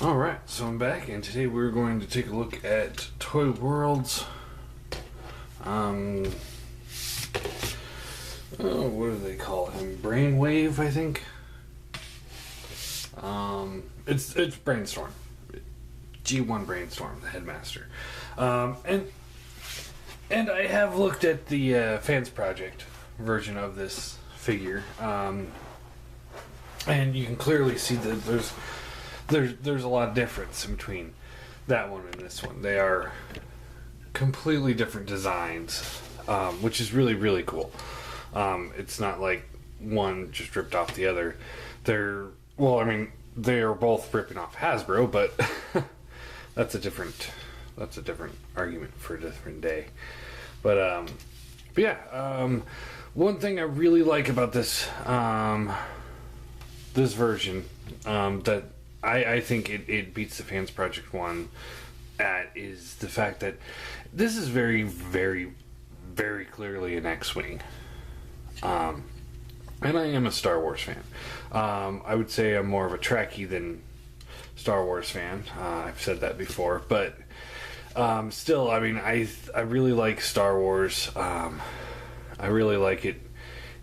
Alright, so I'm back, and today we're going to take a look at toyworld's what do they call him? Brainwave, I think. It's Brainstorm. G1 Brainstorm, the Headmaster. And I have looked at the Fans Project version of this figure. And you can clearly see that there's a lot of difference in between that one and this one. They are completely different designs, which is really, really cool. It's not like one just ripped off the other. They are both ripping off Hasbro, but that's a different argument for a different day. But yeah, one thing I really like about this this version that I think it beats the Fans Project one at is the fact that this is very, very, very clearly an X-Wing. And I am a Star Wars fan. I would say I'm more of a Trekkie than Star Wars fan. I've said that before, but still, I mean, I really like Star Wars. I really like it.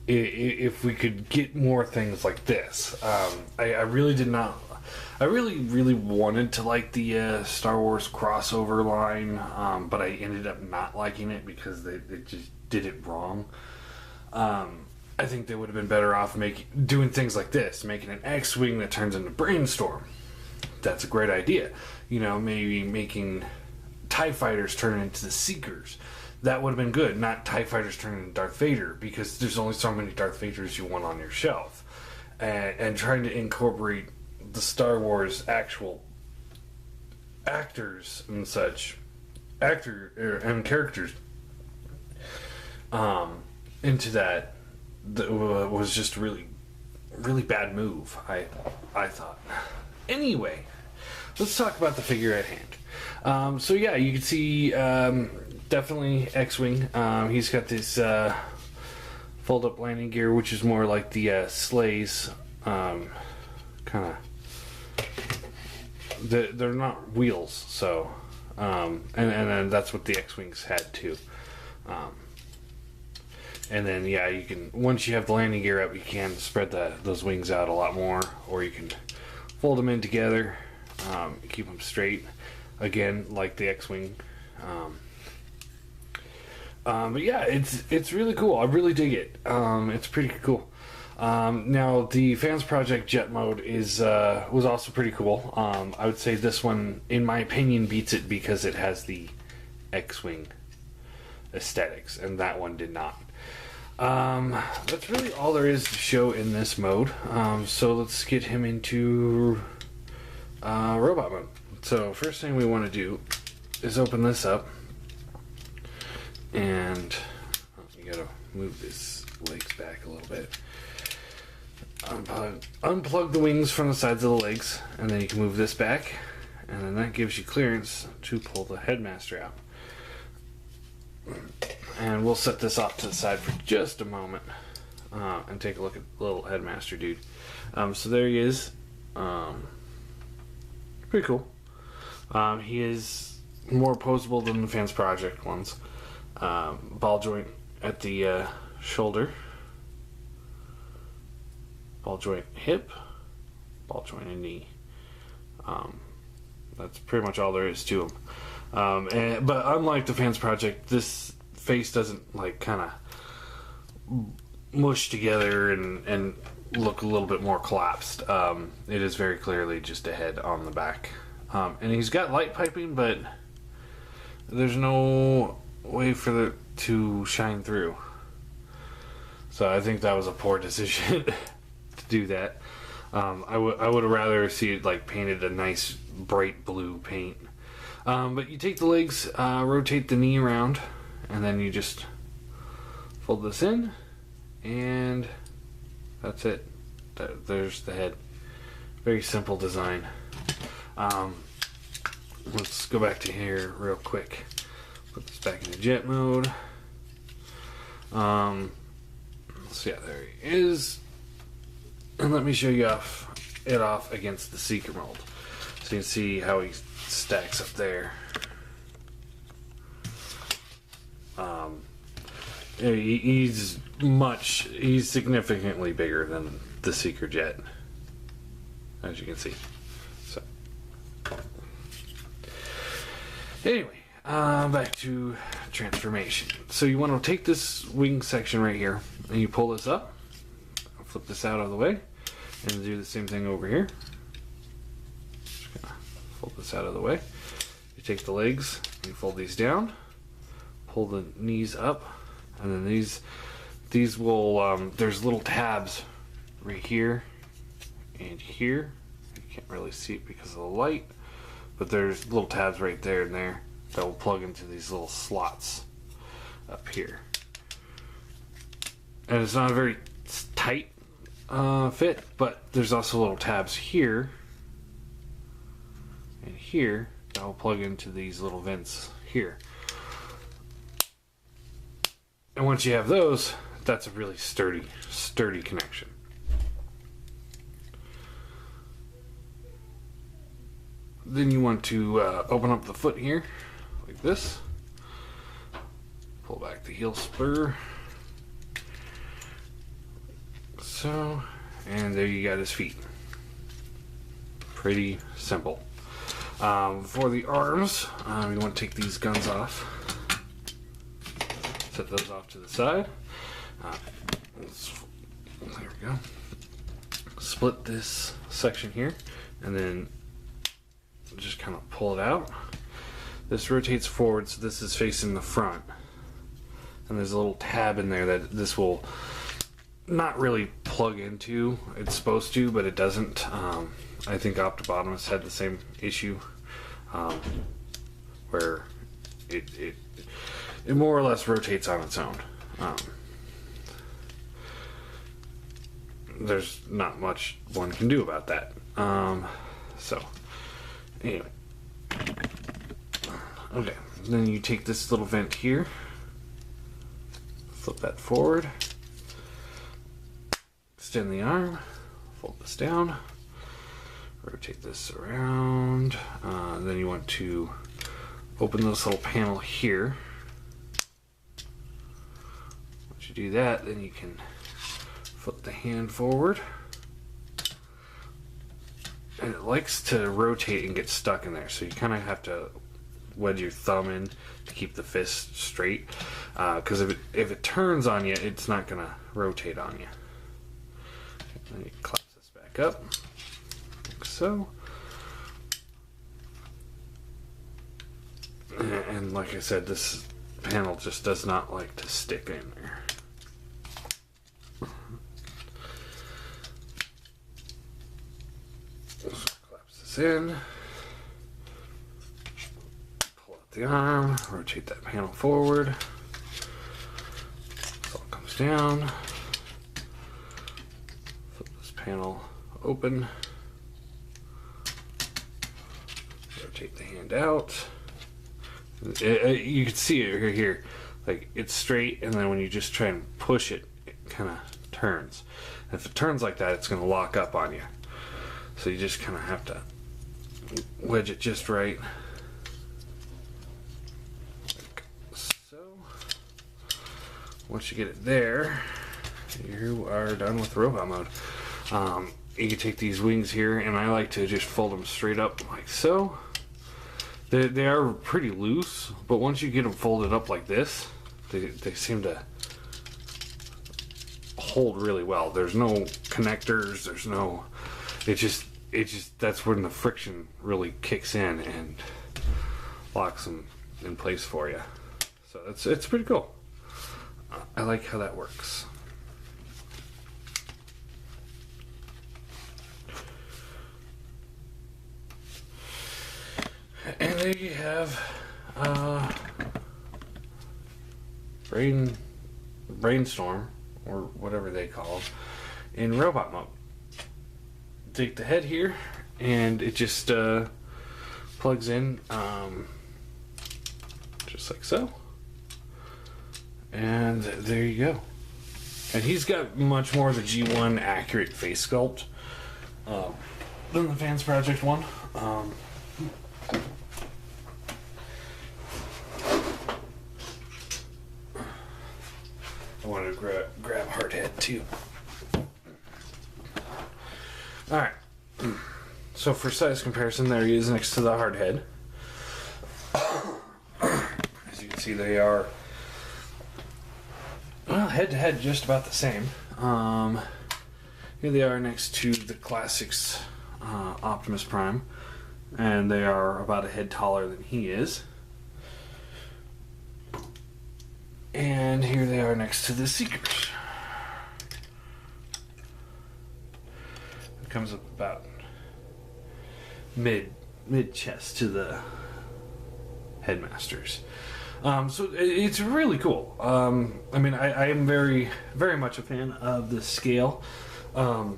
If we could get more things like this, I really did not. I really wanted to like the Star Wars crossover line, but I ended up not liking it because they just did it wrong. I think they would have been better off doing things like this, making an X-Wing that turns into Brainstorm. That's a great idea. You know, maybe making TIE Fighters turn into the Seekers. That would have been good, not TIE Fighters turning into Darth Vader, because there's only so many Darth Vaders you want on your shelf. And trying to incorporate the Star Wars actual actors and such, and characters into that was just really, really bad move, I thought. Anyway, let's talk about the figure at hand. So yeah, you can see definitely X-Wing. He's got this fold-up landing gear, which is more like the sleighs, kind of. They're not wheels, so and then that's what the X-Wings had too. And then yeah, you can, once you have the landing gear up, you can spread those wings out a lot more, or you can fold them in together, keep them straight. Again, like the X-Wing. But yeah, it's really cool. I really dig it. It's pretty cool. Now the Fans Project Jet mode was also pretty cool. I would say this one, in my opinion, beats it because it has the X-Wing aesthetics, and that one did not. That's really all there is to show in this mode. So let's get him into robot mode. So first thing we want to do is open this up, and you gotta move his legs back a little bit. Unplug the wings from the sides of the legs, and then you can move this back, and then that gives you clearance to pull the Headmaster out. And we'll set this off to the side for just a moment and take a look at the little Headmaster dude. So there he is. Pretty cool. He is more posable than the Fans Project ones. Ball joint at the shoulder. Ball joint hip, ball joint and knee. That's pretty much all there is to him. But unlike the Fans Project, this face doesn't like kind of mush together and look a little bit more collapsed. It is very clearly just a head on the back. And he's got light piping, but there's no way for it to shine through. So I think that was a poor decision. Do that. I would have rather see it like painted a nice bright blue paint. But you take the legs, rotate the knee around, and then you just fold this in, and that's it. There's the head. Very simple design. Let's go back to here real quick. Put this back into jet mode. So yeah, there he is. And let me show you off against the Seeker mold. So you can see how he stacks up there. He's significantly bigger than the Seeker Jet, as you can see. So anyway, back to transformation. So you want to take this wing section right here, and you pull this up, flip this out of the way, and do the same thing over here. Just gonna fold this out of the way. You take the legs, you fold these down, pull the knees up, and then these will there's little tabs right here and here. You can't really see it because of the light, but there's little tabs right there and there that will plug into these little slots up here. And it's not a very tight fit, but there's also little tabs here and here that will plug into these little vents here. And once you have those, that's a really sturdy connection. Then you want to open up the foot here, like this. Pull back the heel spur. So, and there you got his feet. Pretty simple. For the arms, you want to take these guns off. Set those off to the side. There we go. Split this section here, and then just kind of pull it out. This rotates forward, so this is facing the front. And there's a little tab in there that this will not really plug into. It's supposed to, but it doesn't. I think Optobotomus had the same issue, where it more or less rotates on its own. There's not much one can do about that. So, anyway. Okay, then you take this little vent here, flip that forward, extend the arm, fold this down, rotate this around. Then you want to open this little panel here. Once you do that, then you can flip the hand forward. And it likes to rotate and get stuck in there, so you kind of have to wedge your thumb in to keep the fist straight. Because if it turns on you, it's not going to rotate on you. Then you collapse this back up, like so. And like I said, this panel just does not like to stick in there. So collapse this in, pull out the arm, rotate that panel forward, so it comes down, flip this panel open, rotate the hand out. You can see it right here, like it's straight, and then when you just try and push it, it kind of turns. And if it turns like that, it's going to lock up on you. So you just kind of have to wedge it just right, like so. Once you get it there, you are done with robot mode. You can take these wings here, and I like to just fold them straight up like so. They are pretty loose, but once you get them folded up like this, they seem to hold really well. There's no connectors, there's no, it just that's when the friction really kicks in and locks them in place for you. So it's pretty cool. I like how that works. And there you have Brainstorm, or whatever they call it, in robot mode. Take the head here, and it just plugs in just like so. And there you go. And he's got much more of the G1 accurate face sculpt. than the Fans Project one. I wanted to grab Hardhead too. Alright. So for size comparison, there he is next to the Hardhead. As you can see, they are, well, head to head just about the same. Here they are next to the Classics Optimus Prime, and they are about a head taller than he is. And here they are next to the Seekers. It comes up about mid chest to the Headmasters. So it's really cool. I mean, I am very much a fan of the scale. I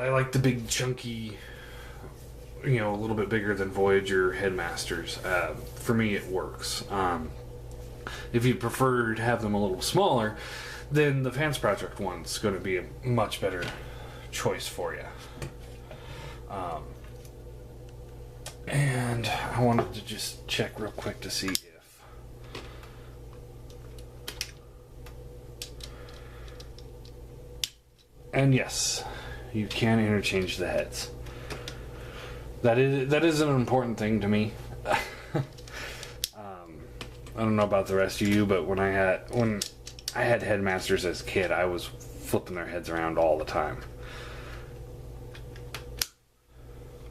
like the big chunky, you know, a little bit bigger than Voyager Headmasters. For me, it works. If you prefer to have them a little smaller, then the Fans Project one's going to be a much better choice for you. And I wanted to just check real quick to see if and yes, you can interchange the heads. That is an important thing to me. I don't know about the rest of you, but when I had Headmasters as a kid, I was flipping their heads around all the time.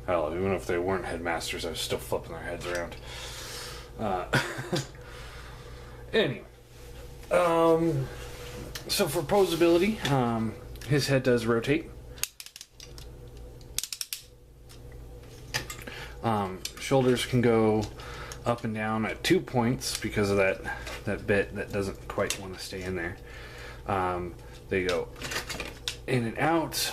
Hell, even if they weren't Headmasters, I was still flipping their heads around. Anyway, so for posability, his head does rotate. Shoulders can go up and down at 2 points because of that bit that doesn't quite want to stay in there. They go in and out,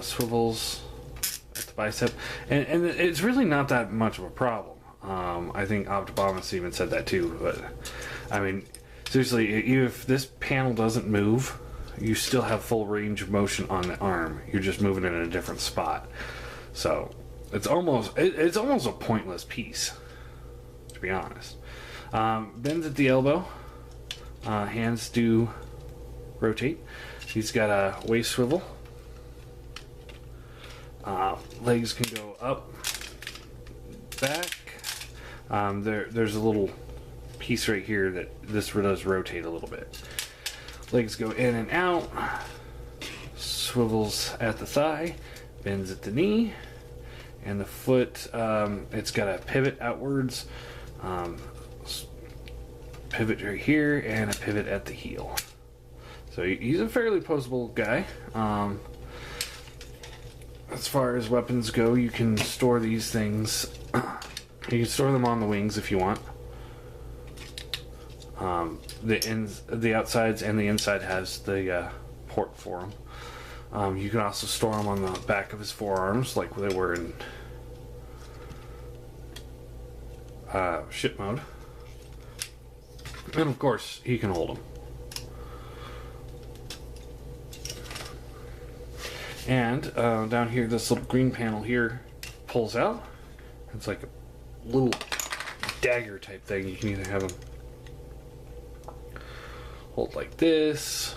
swivels at the bicep, and it's really not that much of a problem. I think Optimus even said that too, but I mean, seriously, if this panel doesn't move, you still have full range of motion on the arm. You're just moving it in a different spot. So it's almost a pointless piece, to be honest. Bends at the elbow. Hands do rotate. He's got a waist swivel. Legs can go up, back. There's a little piece right here that this does rotate a little bit. Legs go in and out. Swivels at the thigh. Bends at the knee. And the foot, it's got a pivot outwards, pivot right here, and a pivot at the heel. So he's a fairly posable guy. As far as weapons go, you can store these things. You can store them on the wings if you want. The outsides and the inside has the port for them. You can also store them on the back of his forearms, like they were in ship mode. And of course, he can hold them. And down here, this little green panel here pulls out. It's like a little dagger type thing. You can either have them hold like this,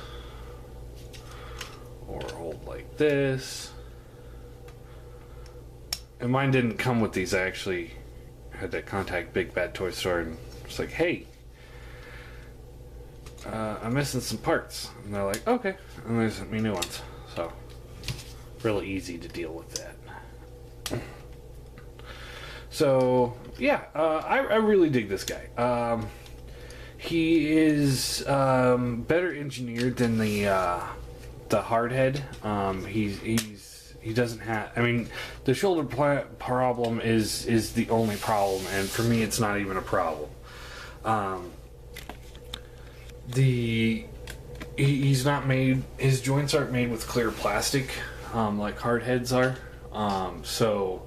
or hold like this. And mine didn't come with these. I actually had to contact Big Bad Toy Store and it's like, hey, I'm missing some parts. And they're like, okay. And they sent me new ones. So, really easy to deal with that. So, yeah, I really dig this guy. He is better engineered than the Hardhead. He doesn't have. I mean, the shoulder problem is the only problem, and for me, it's not even a problem. He's not made. His joints aren't made with clear plastic, like Hardheads are. So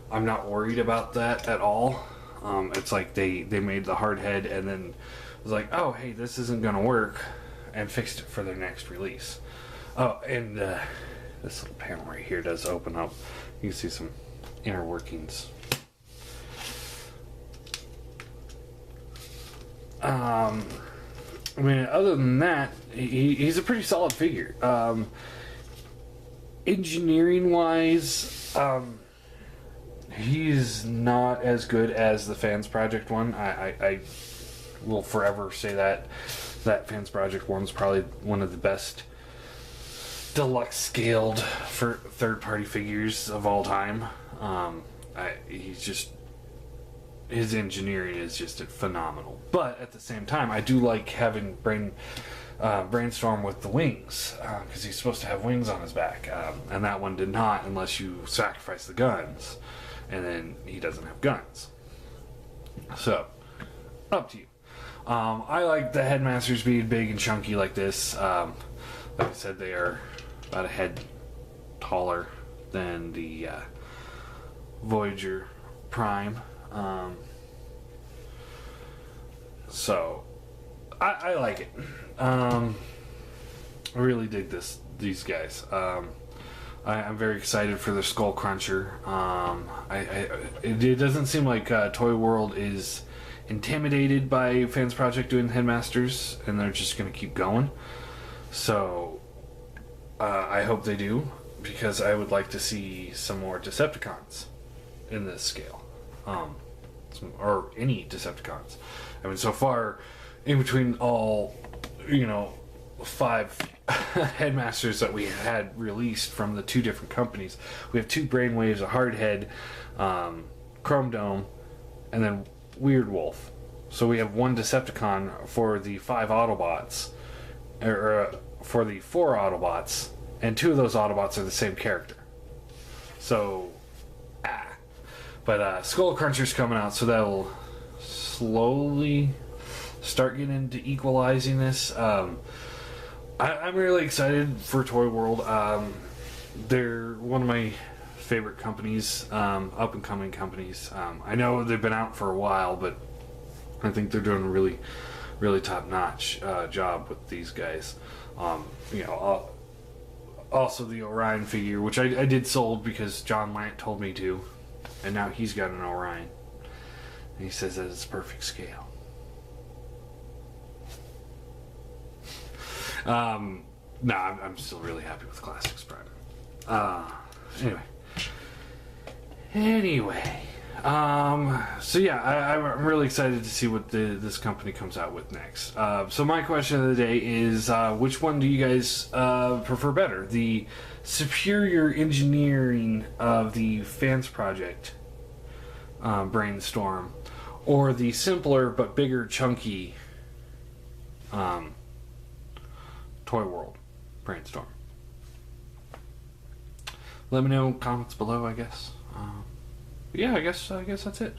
I'm not worried about that at all. It's like they made the Hardhead and then was like, oh hey, this isn't gonna work, and fixed it for their next release. Oh, and this little panel right here does open up. You can see some inner workings. I mean, other than that, he's a pretty solid figure. Engineering-wise, he's not as good as the Fans Project one. I will forever say that Fans Project one's probably one of the best deluxe scaled for third-party figures of all time. His engineering is just phenomenal. But at the same time, I do like having Brainstorm with the wings, because he's supposed to have wings on his back, and that one did not unless you sacrifice the guns, and then he doesn't have guns. So, up to you. I like the Headmasters being big and chunky like this. Like I said, they are about a head taller than the Voyager Prime. So I like it. I really dig these guys. I'm very excited for the Skull Cruncher. It doesn't seem like Toy World is intimidated by Fans Project doing Headmasters, and they're just going to keep going. So I hope they do, because I would like to see some more Decepticons in this scale. Or any Decepticons. I mean, so far, in between all, 5 Headmasters that we had released from the 2 different companies, we have 2 Brainwaves, a Hardhead, Chrome Dome, and then Weird Wolf. So we have 1 Decepticon for the 5 Autobots, or for the 4 Autobots, and 2 of those Autobots are the same character. So, But Skull Cruncher's coming out, so that'll slowly start getting into equalizing this. I'm really excited for Toy World. They're one of my favorite companies, up-and-coming companies. I know they've been out for a while, but I think they're doing a really, really top-notch job with these guys. Also the Orion figure, which I did sold because John Lant told me to. And now he's got an Orion. And he says that it's perfect scale. I'm still really happy with Classics Prime. Anyway. So yeah, I'm really excited to see what this company comes out with next. So my question of the day is, which one do you guys prefer better? The superior engineering of the Fans Project Brainstorm, or the simpler but bigger, chunky Toy World Brainstorm? Let me know in comments below, I guess. Yeah, I guess that's it.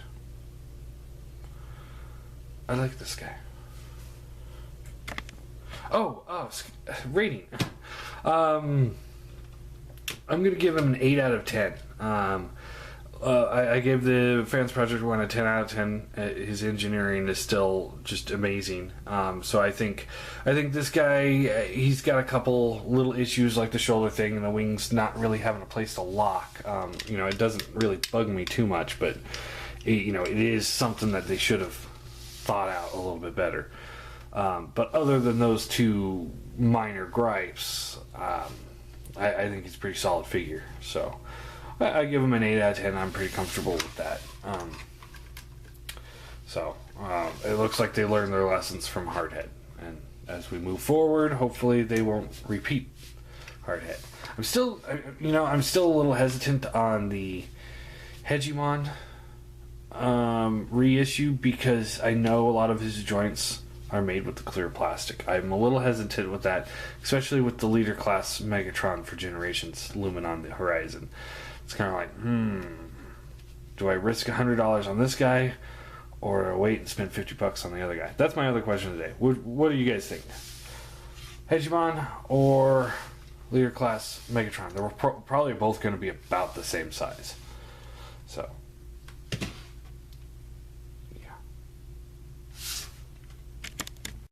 I like this guy. Rating. I'm gonna give him an 8 out of 10. I gave the Fans Project one a 10 out of 10. His engineering is still just amazing. So I think this guy, he's got a couple little issues like the shoulder thing and the wings not really having a place to lock. It doesn't really bug me too much, but it is something that they should have thought out a little bit better. But other than those 2 minor gripes, I think he's a pretty solid figure. So I give him an 8 out of 10. I'm pretty comfortable with that. It looks like they learned their lessons from Hardhead, and as we move forward, hopefully they won't repeat Hardhead. I'm still a little hesitant on the Hegemon reissue, because I know a lot of his joints are made with the clear plastic. I'm a little hesitant with that, especially with the Leader Class Megatron for Generations looming on the horizon. It's kind of like, do I risk $100 on this guy, or wait and spend $50 on the other guy? That's my other question today. What do you guys think? Hegemon or Leader Class Megatron? They were probably both going to be about the same size. So